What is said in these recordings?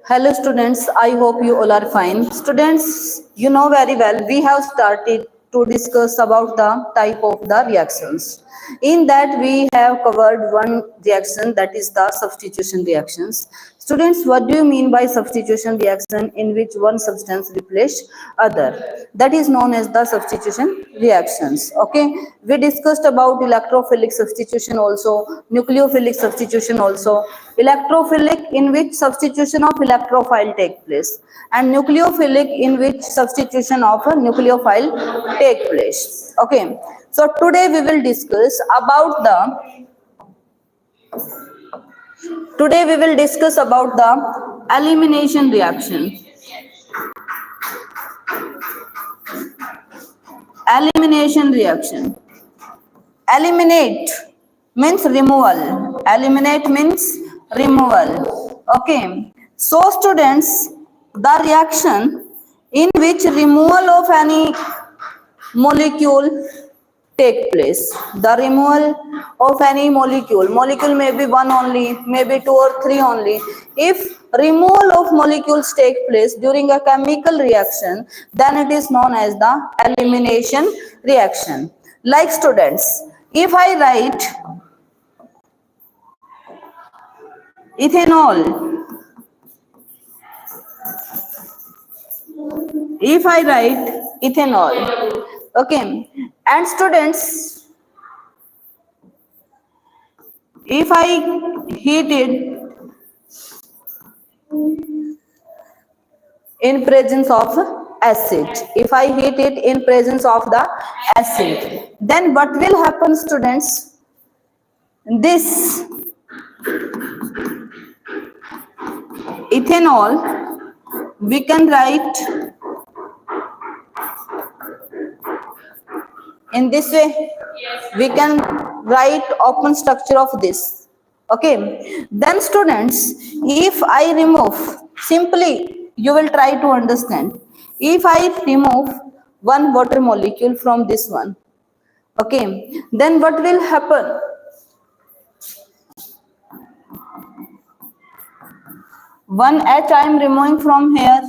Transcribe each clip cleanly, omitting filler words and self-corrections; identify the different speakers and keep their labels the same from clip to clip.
Speaker 1: Hello students, I hope you all are fine. Students, you know very well, we have started to discuss about the type of the reactions. In that we have covered one reaction, that is the substitution reactions. Students, what do you mean by substitution reaction in which one substance replace other? That is known as the substitution reactions. Okay, we discussed about electrophilic substitution also, nucleophilic substitution also. Electrophilic in which substitution of electrophile take place, and nucleophilic in which substitution of a nucleophile take place. Okay, so today we will discuss about the elimination reaction. Elimination reaction. Eliminate means removal. Eliminate means removal. Okay. So students, the reaction in which removal of any molecule take place. The removal of any molecule. Molecule may be one only, maybe two or three only. If removal of molecules take place during a chemical reaction, then it is known as the elimination reaction. Like students, if I write ethanol, okay, and students, if I heat it in presence of acid, if I heat it in presence of the acid, then what will happen, students? This ethanol, we can write in this way. We can write open structure of this. Okay, then students, if I remove, simply you will try to understand, if I remove one water molecule from this one, okay, then what will happen? One H I am removing from here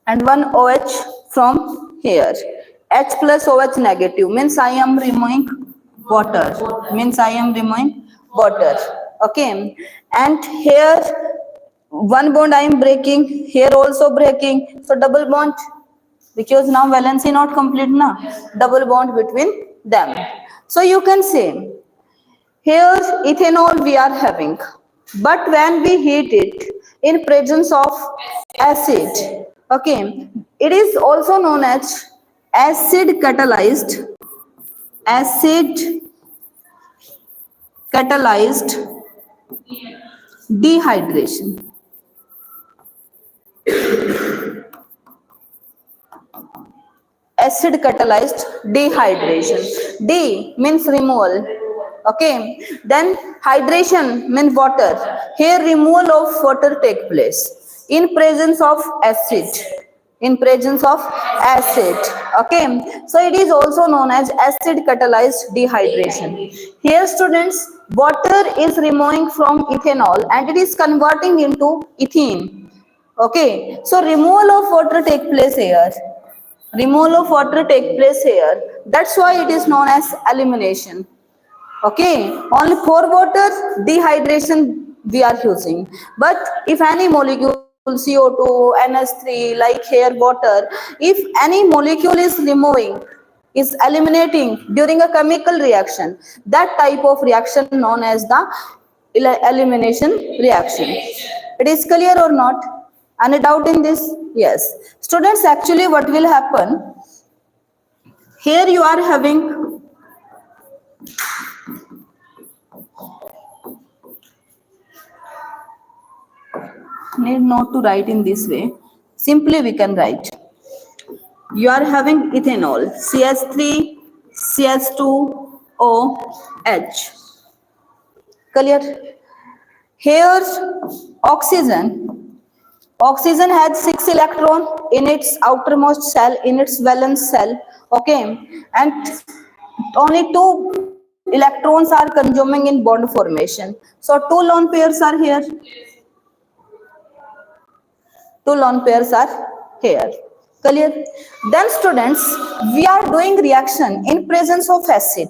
Speaker 1: and one OH from here. H plus OH negative means I am removing water. Okay, and here one bond I am breaking, here also breaking, so double bond, because now valency not complete na, double bond between them. So you can say here ethanol we are having, but when we heat it in presence of acid, okay, it is also known as acid catalyzed dehydration. Acid catalyzed dehydration. D means removal. Okay, then hydration means water. Here removal of water take place in presence of acid. Okay, so it is also known as acid catalyzed dehydration. Here students, water is removing from ethanol and it is converting into ethene. Okay, so removal of water take place here. That's why it is known as elimination. Okay, only for water dehydration we are using. But if any molecule CO2, NH3, like here water, if any molecule is eliminating during a chemical reaction, that type of reaction known as the elimination reaction. It is clear or not? Any doubt in this? Yes. Students, actually what will happen? Here you are having need not to write in this way. Simply we can write. You are having ethanol, CH3, CH2OH. Clear? Here oxygen has 6 electrons in its outermost shell, in its valence shell. Okay, and Only two electrons are consuming in bond formation. So two lone pairs are here. Two lone pairs are here. Clear? Then students, we are doing reaction in presence of acid.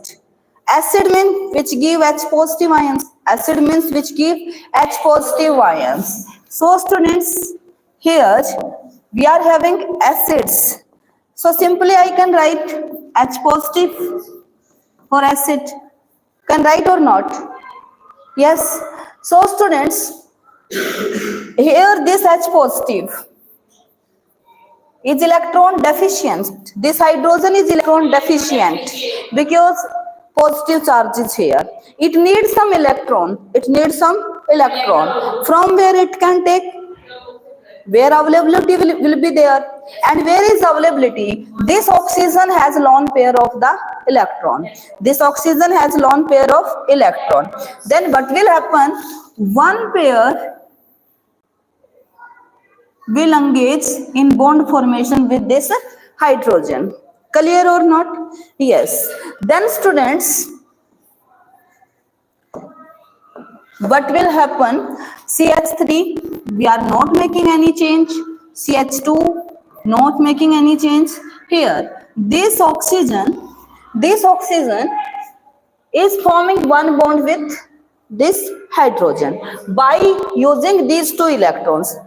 Speaker 1: Acid means which give H positive ions. Acid means which give H positive ions. So students, here we are having acids. So simply I can write H positive for acid. Can write or not? Yes. So students, here this H positive is electron deficient. This hydrogen is electron deficient because positive charge is here. It needs some electron. It needs some electron. From where it can take? Where availability will be there. And where is availability? This oxygen has lone pair of the electron. This oxygen has lone pair of electron. Then what will happen? One pair will engage in bond formation with this hydrogen. Clear or not? Yes. Then students, what will happen? CH3, we are not making any change. CH2, not making any change. Here, this oxygen is forming one bond with this hydrogen by using these two electrons.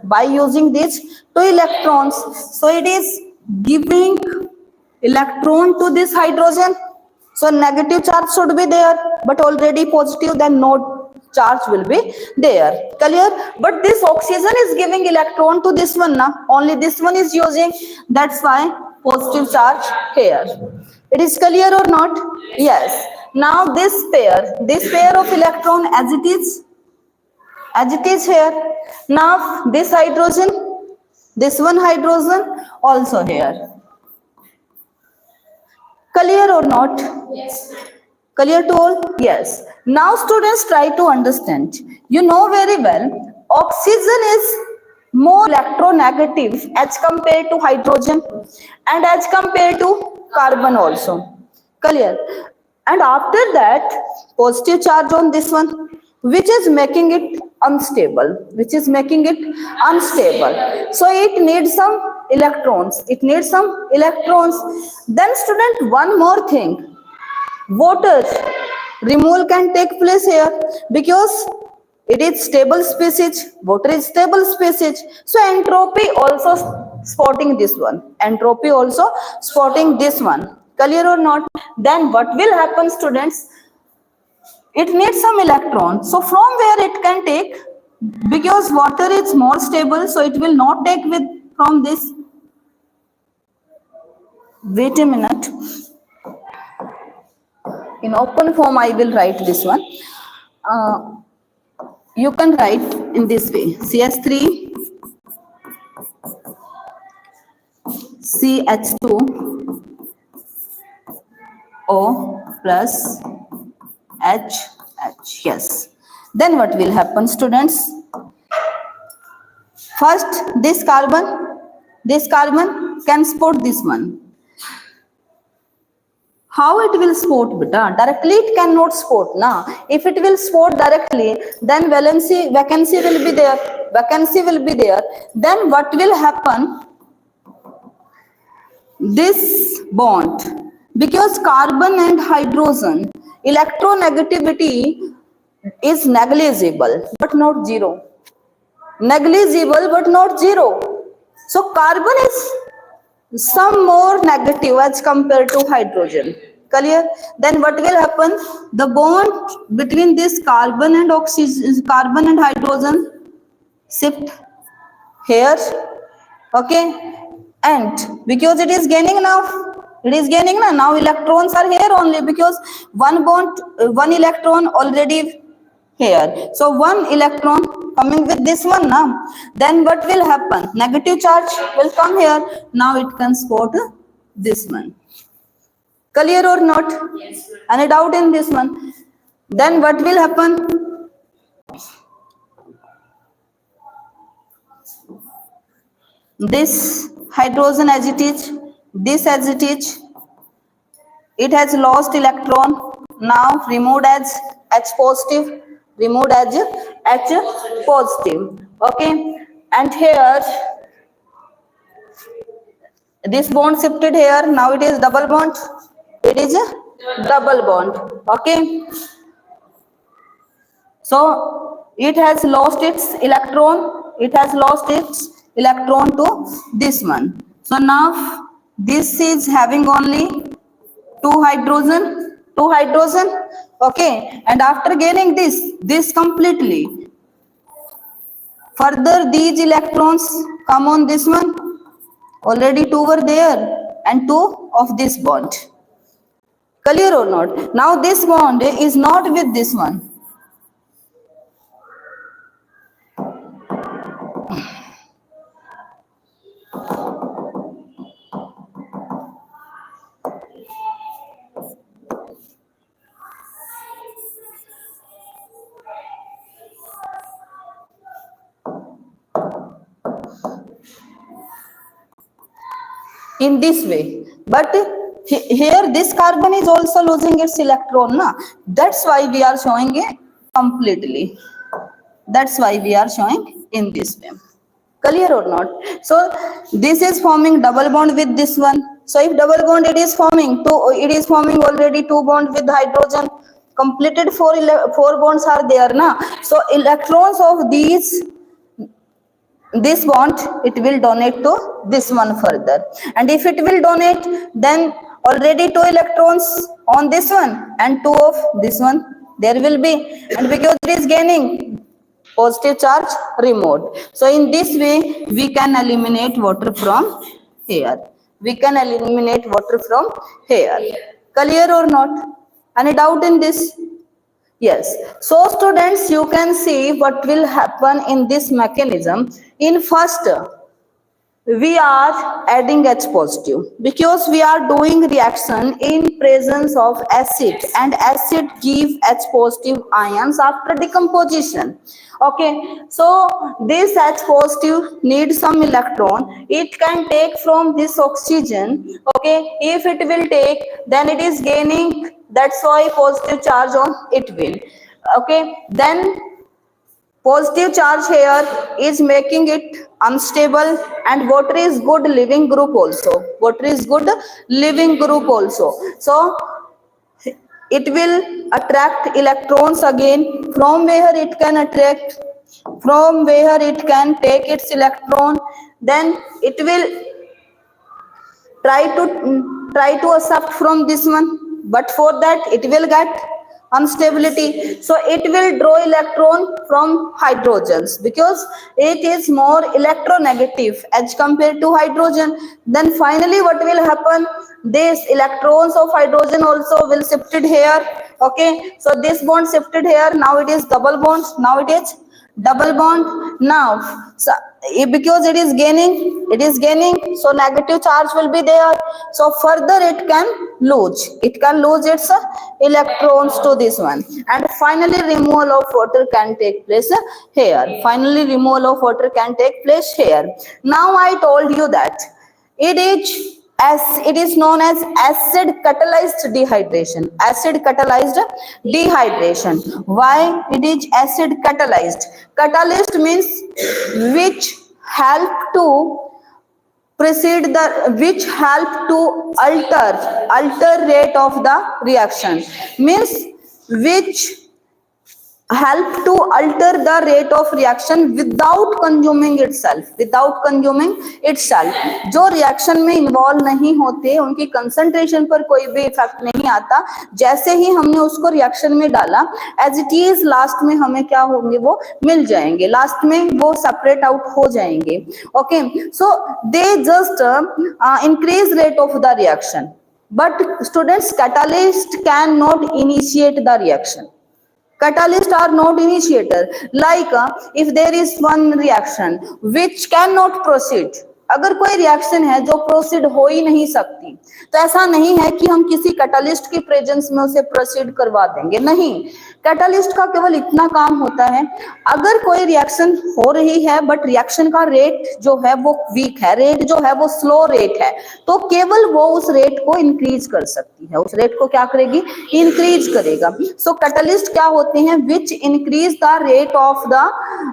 Speaker 1: So it is giving electron to this hydrogen. So negative charge should be there, but already positive, then no charge will be there. Clear? But this oxygen is giving electron to this one now. Only this one is using. That's why positive charge here. It is clear or not? Yes. Now this pair of electron as it is here. Now this hydrogen, this one hydrogen also here. Clear or not? Yes. Clear to all? Yes. Now students try to understand. You know very well, oxygen is more electronegative as compared to hydrogen and as compared to carbon also. Clear? And after that, positive charge on this one, which is making it unstable. So it needs some electrons. Then student, one more thing. Water removal can take place here because it is stable species. Water is stable species. So entropy also spotting this one. Clear or not? Then what will happen, students? It needs some electron. So from where it can take? Because water is more stable, so it will not take from this. Wait a minute. In open form, I will write this one. You can write in this way. CH3, CH2, O plus H. Yes. Then what will happen, students? First, this carbon can support this one. How it will support, beta? Directly it cannot support. Now, if it will support directly, then vacancy will be there. Then what will happen? This bond, because carbon and hydrogen electronegativity is negligible but not zero. So carbon is some more negative as compared to hydrogen. Clear? Then what will happen? The bond between this carbon and hydrogen shift here. Okay? And because it is gaining now. Now electrons are here only because one electron already here. So one electron coming with this one now. Then what will happen? Negative charge will come here. Now it can support this one. Clear or not? Yes. Any doubt in this one? Then what will happen? This hydrogen as it is, this as it is, it has lost electron, now removed as H positive, removed as H positive. Okay, and here this bond shifted here, now it is double bond, it is a double bond. Okay, so it has lost its electron, it has lost its electron to this one. So now this is having only two hydrogen. Okay, and after gaining this completely, further these electrons come on this one. Already two were there and two of this bond. Clear or not? Now this bond is not with this one. In this way, but here this carbon is also losing its electron, na? That's why we are showing it completely. That's why we are showing in this way. Clear or not? So this is forming double bond with this one. So if double bond it is forming it is forming already two bond with hydrogen. Completed four bonds are there, na? So electrons of this bond, it will donate to this one further, and if it will donate, then already two electrons on this one and two of this one there will be, and because it is gaining positive charge removed. So in this way we can eliminate water from here, we can eliminate water from here. Clear or not? Any doubt in this? Yes. So students, you can see what will happen in this mechanism. In first, we are adding H positive because we are doing reaction in presence of acid, and acid give H positive ions after decomposition. Okay, so this H positive needs some electron, it can take from this oxygen. Okay, if it will take, then it is gaining, that's why positive charge on it will. Okay, then positive charge here is making it unstable, and water is good living group also. Water is good living group also. So it will attract electrons again. From where it can attract, from where it can take its electron, then it will try to accept from this one, but for that it will get instability. So it will draw electron from hydrogens because it is more electronegative as compared to hydrogen. Then finally what will happen, these electrons of hydrogen also will shifted here. Okay, so this bond shifted here, now it is double bond, now it is double bond. Now so because it is gaining, so negative charge will be there, so further it can lose its electrons to this one, and finally removal of water can take place here. Finally removal of water can take place here. Now I told you that it is known as acid catalyzed dehydration. Acid catalyzed dehydration. Why it is acid catalyzed? Catalyst means which help to alter rate of the reaction, means which help to alter the rate of reaction without consuming itself. जो reaction में involve नहीं होते, उनकी concentration पर कोई भी effect नहीं आता, जैसे ही हमने उसको रिएक्शन में डाला एज इट इज लास्ट में हमें क्या होंगे, वो मिल जाएंगे, लास्ट में वो सेपरेट आउट हो जाएंगे. Okay, so they just increase rate of the reaction, but students catalyst can not initiate the reaction. Catalysts are not initiator. Like if there is one reaction which cannot proceed, अगर कोई reaction है जो proceed हो ही नहीं सकती, तो ऐसा नहीं है कि हम किसी कैटालिस्ट की प्रेजेंस में उसे प्रोसीड करवा देंगे, नहीं। कैटालिस्ट का केवल इतना काम होता है, अगर कोई रिएक्शन हो रही है बट रिएक्शन का रेट जो है वो वीक है, रेट जो है वो स्लो रेट है, तो केवल वो उस रेट को इंक्रीज कर सकती है, उस रेट को क्या करेगी, इंक्रीज करेगा। सो कैटालिस्ट क्या होते हैं, which increase the rate of the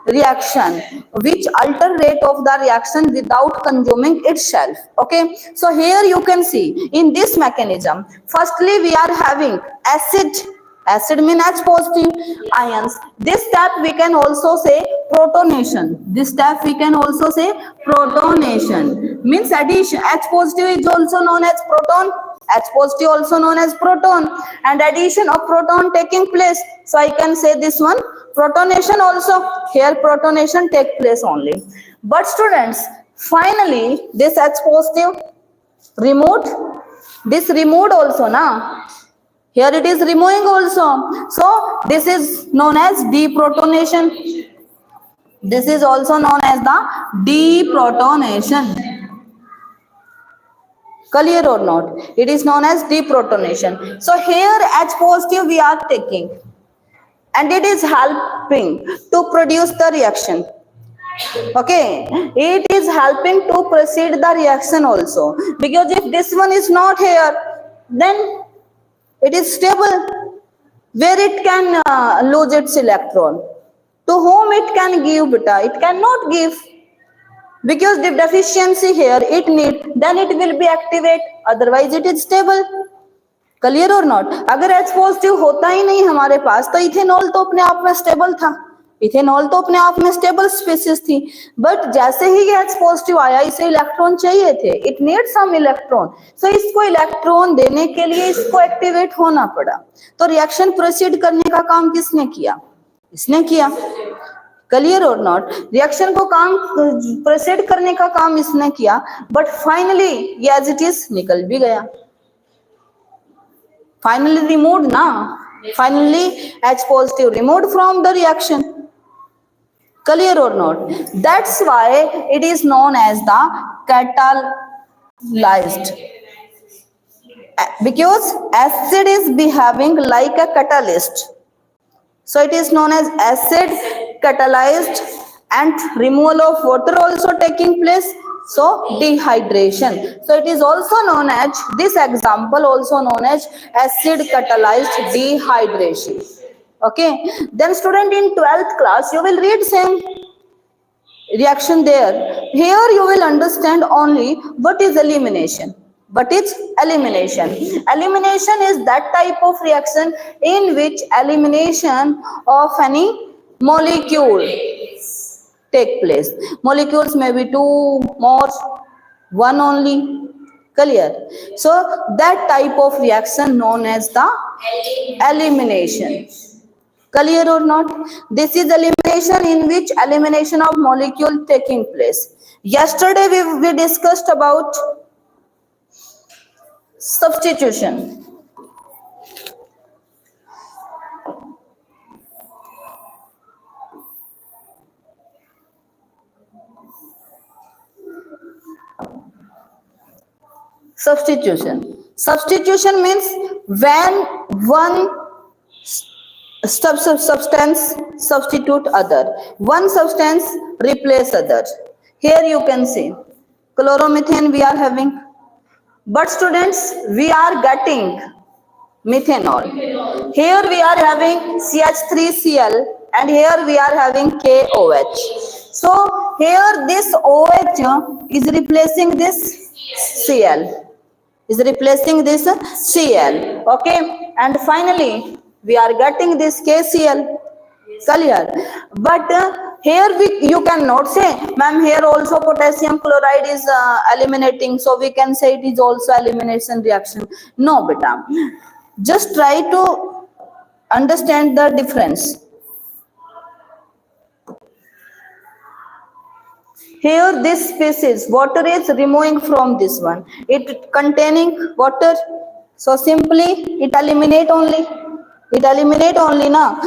Speaker 1: reaction, which alter rate of the reaction without consuming itself. Okay, so here you can see in this mechanism, firstly we are having acid mean H positive ions. This step we can also say protonation, this step we can also say protonation, means addition. H positive is also known as proton, H positive also known as proton, and addition of proton taking place, so I can say this one protonation also. Here protonation take place only. But students, finally this H positive removed, this removed also na, here it is removing also, so this is known as deprotonation, this is also known as the deprotonation. Clear or not? It is known as deprotonation. So here H positive we are taking, and it is helping to produce the reaction. Okay, it is helping to proceed the reaction also, because if this one is not here, then it is stable, where it can lose its electron, to whom it can give beta, it cannot give, because the deficiency here it need, then it will be activate, otherwise it is stable. Clear और not? अगर H positive होता ही नहीं हमारे पास, तो ethanol तो अपने आप में स्टेबल था, इथेनॉल तो अपने आप में स्टेबल स्पीशीज थी, बट जैसे ही H पॉजिटिव आया, इसे इलेक्ट्रॉन चाहिए थे, इट नीड सम इलेक्ट्रॉन, सो इसको इलेक्ट्रॉन देने के लिए इसको एक्टिवेट होना पड़ा, तो रिएक्शन प्रोसीड करने का काम किसने किया, इसने किया। क्लियर और नॉट? रिएक्शन को काम प्रोसीड करने का काम इसने किया, but finally as it is निकल भी गया, finally removed na, finally H positive removed from the reaction. Clear or not? That's why it is known as the catalyzed, because acid is behaving like a catalyst, so it is known as acid catalyzed, and removal of water also taking place, so dehydration. So it is also known as, this example also known as acid catalyzed dehydration. Okay, then student in 12th class you will read same reaction there. Here you will understand only what is elimination. But it's elimination. Elimination is that type of reaction in which elimination of any molecule take place. Molecules may be two, more, one only. Clear? So that type of reaction known as the elimination. Clear or not? This is elimination in which elimination of molecule taking place. Yesterday we discussed about substitution. Substitution means when one substance substitute other, one substance replace other. Here you can see chloromethane we are having, but students we are getting methanol. Here we are having CH3Cl, and here we are having KOH. So here this OH is replacing this Cl, is replacing this Cl. Okay, and finally we are getting this KCl. Clear? But here you cannot say, ma'am, here also potassium chloride is eliminating, so we can say it is also elimination reaction. No, beta. Just try to understand the difference. Here this species, water is removing from this one. It containing water, so simply it eliminate only. It eliminate only na.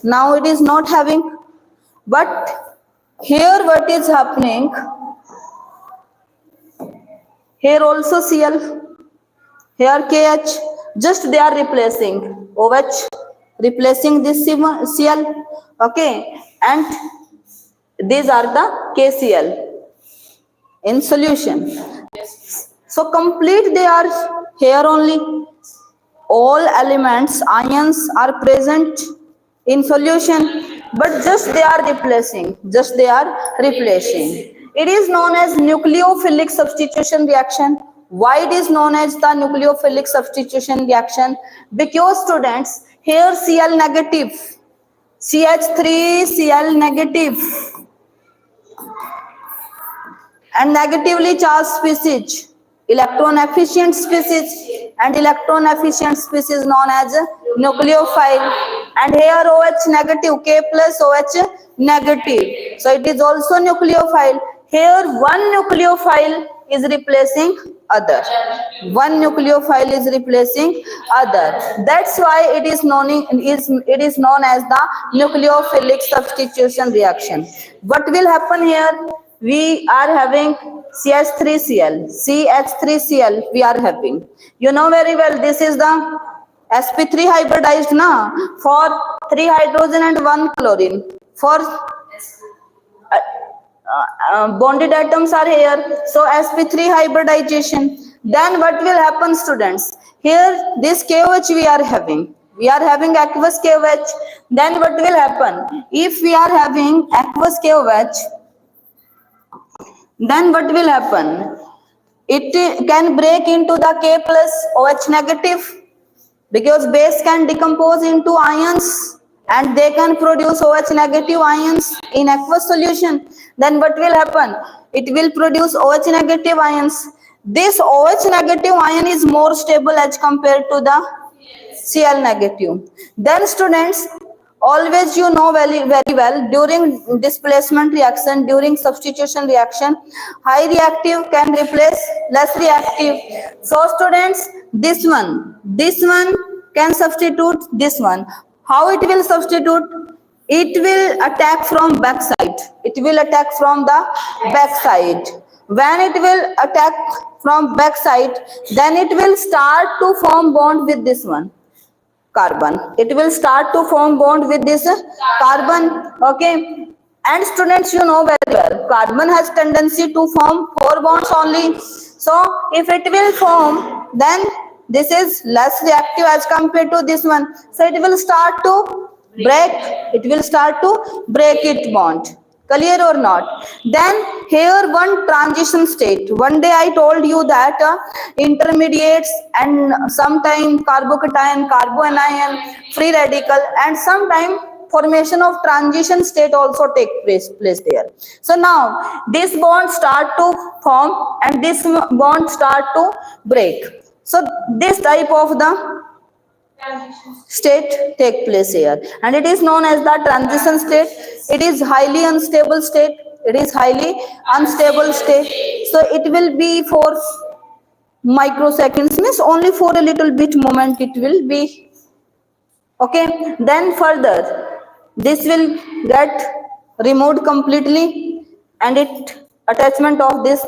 Speaker 1: Now it is not having. But here what is happening? Here also Cl, here KH, just they are replacing OH, replacing this Cl, okay, and these are the KCl in solution. So complete they are here only. All elements, ions are present in solution, but just they are replacing, It is known as nucleophilic substitution reaction. Why it is known as the nucleophilic substitution reaction? Because students, here Cl negative, CH3 Cl negative, and negatively charged species, electron efficient species, and electron efficient species known as nucleophile, and here OH negative, K plus OH negative, so it is also nucleophile. Here one nucleophile is replacing other, that's why it is known as the nucleophilic substitution reaction. What will happen here? We are having CH3Cl, we are having. You know very well, this is the sp3 hybridized na, for 3 hydrogen and 1 chlorine. For bonded atoms are here, so sp3 hybridization. Then what will happen, students? Here this KOH we are having aqueous KOH. Then what will happen? If we are having aqueous KOH, then what will happen? It can break into the K plus OH negative, because base can decompose into ions and they can produce OH negative ions in aqueous solution. Then what will happen? It will produce OH negative ions. This OH negative ion is more stable as compared to the Cl negative. Then students, always you know very well, during displacement reaction, during substitution reaction, high reactive can replace less reactive. So students, this one can substitute this one. How it will substitute? It will attack from backside. When it will attack from backside, then it will start to form bond with this one, carbon. It will start to form bond with this carbon, okay. And students, you know very well, carbon has tendency to form 4 bonds only. So if it will form, then this is less reactive as compared to this one. So it will start to break its bond. Clear or not? Then here one transition state. One day I told you that intermediates and sometime carbocation, carboanion, free radical, and sometime formation of transition state also take place there. So now this bond start to form and this bond start to break. So this type of the state take place here, and it is known as the transition state. It is highly unstable state. So it will be for microseconds, means only for a little bit moment it will be, okay. Then further this will get removed completely, and attachment of this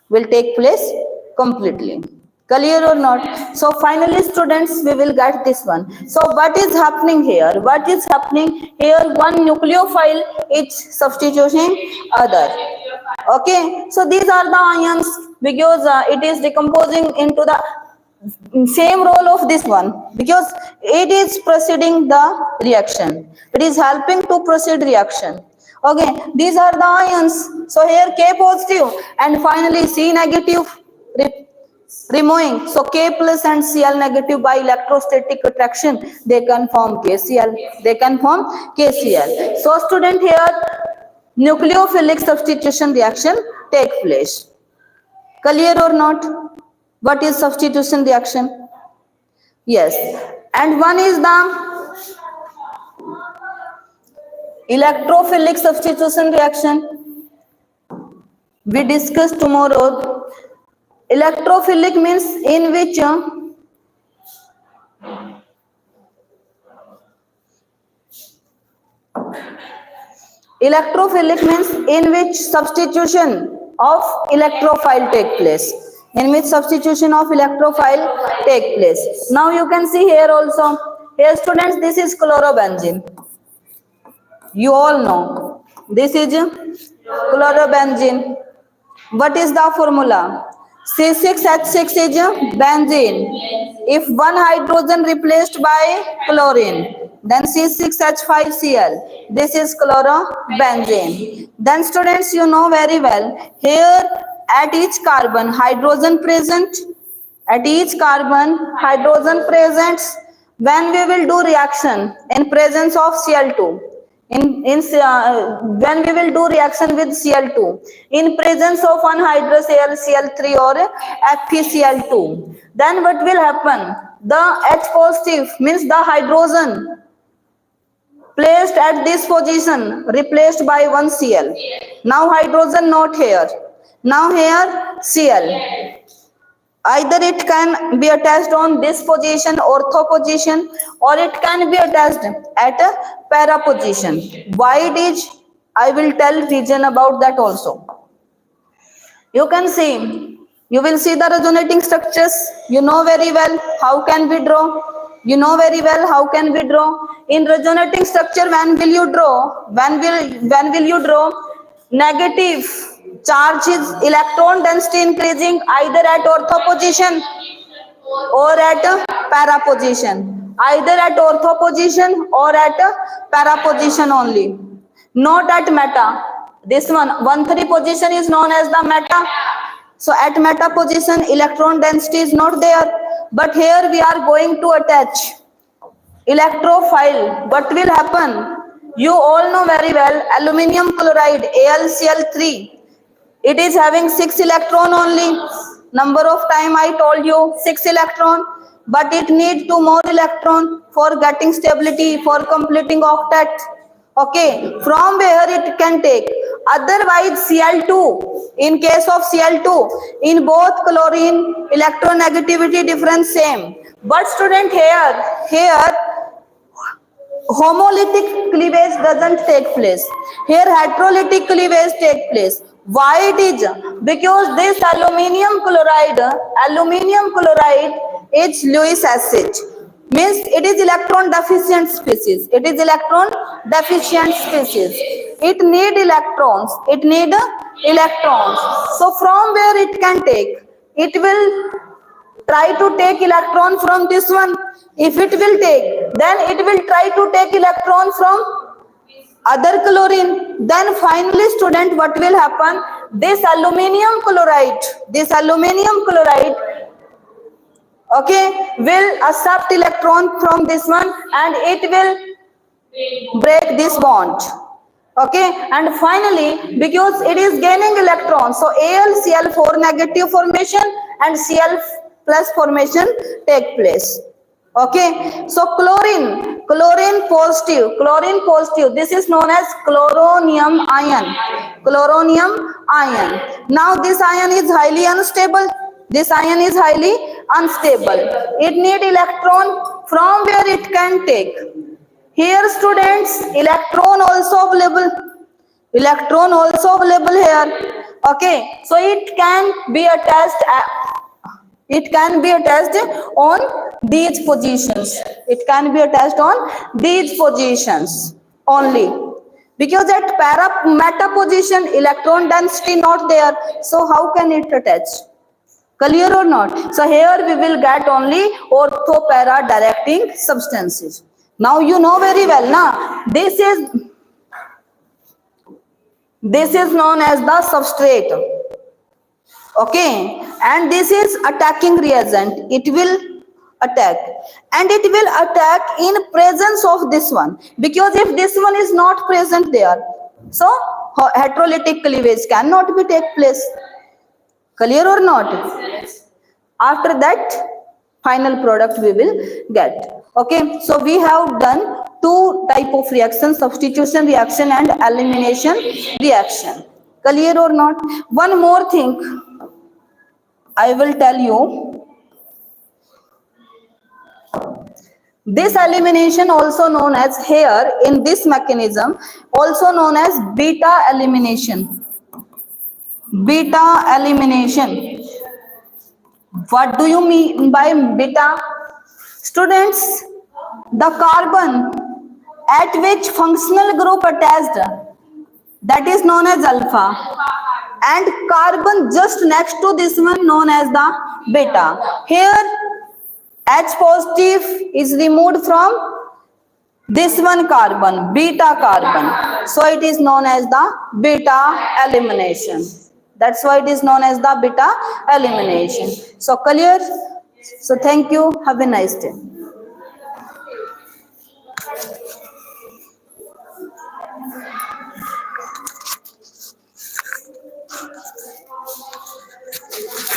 Speaker 1: will take place completely. Clear or not? So finally students, we will get this one. So what is happening here? One nucleophile is substituting other, okay. So these are the ions, because it is decomposing into the same role of this one, because it is proceeding the reaction, it is helping to proceed reaction, okay. These are the ions. So here K positive and finally C negative removing. So K plus and Cl negative by electrostatic attraction, they can form KCl. So student, here nucleophilic substitution reaction take place. Clear or not? What is substitution reaction? Yes. And one is the electrophilic substitution reaction. We discussed tomorrow. Electrophilic means in which substitution of electrophile take place. in which substitution of electrophile take place. Now you can see here also. Here students, this is chlorobenzene. You all know. This is chlorobenzene. What is the formula? C6H6 is benzene. If one hydrogen replaced by chlorine, then C6H5Cl. This is chlorobenzene. Then students, you know very well, here at each carbon hydrogen present. At each carbon hydrogen presents when we will do reaction in presence of Cl2. When we will do reaction with Cl2 in presence of anhydrous Cl3 or FeCl2, then what will happen? The H positive means the hydrogen placed at this position replaced by one Cl. Now hydrogen not here. Now here Cl. Either it can be attached on this position, ortho position, or it can be attached at a para position. Why it is? I will tell reason about that also. You can see, you will see the resonating structures. You know very well how can we draw. You know very well how can we draw. In resonating structure, when will you draw? When will you draw? Negative charge is electron density increasing either at ortho position or at para position. Either at ortho position or at para position only. Not at meta. This one, 1,3 position is known as the meta. So at meta position, electron density is not there. But here we are going to attach electrophile. What will happen? You all know very well, aluminium chloride, AlCl3. It is having 6 electron only. Number of time I told you 6 electron. But it needs 2 more electron for getting stability, for completing octet. Okay, from where it can take. Otherwise Cl2, in case of Cl2, in both chlorine, electronegativity difference same. But student here, homolytic cleavage doesn't take place. Here heterolytic cleavage take place. Why it is? Because this aluminium chloride is Lewis acid. Means it is electron deficient species. It is electron deficient species. It need electrons. It need electrons. So from where it can take? It will try to take electron from this one. If it will take, then it will try to take electron from other chlorine. Then finally student, what will happen? This aluminium chloride, okay, will accept electron from this one and it will break this bond. Okay, and finally because it is gaining electrons, so AlCl4 negative formation and Cl plus formation take place. Okay, so chlorine positive, this is known as chloronium ion. Now this ion is highly unstable. It need electron from where it can take. Here students, electron also available here. Okay, so it can be attached on these positions. It can be attached on these positions only. Because at meta position, electron density not there. So how can it attach? Clear or not? So here we will get only ortho-para directing substances. Now you know very well, na? This is known as the substrate. Okay, and this is attacking reagent. It will attack, and it will attack in presence of this one, because if this one is not present there, so heterolytic cleavage cannot be take place. Clear or not? After that, final product we will get. Okay, so we have done 2 type of reaction: substitution reaction and elimination reaction. Clear or not? One more thing I will tell you. This elimination, also known as here in this mechanism, also known as beta elimination. What do you mean by beta? Students, the carbon at which functional group attached, that is known as alpha, and carbon just next to this one known as the beta. Here H positive is removed from this one carbon, beta carbon. So it is known as the beta elimination. That's why it is known as the beta elimination. So clear? So thank you. Have a nice day.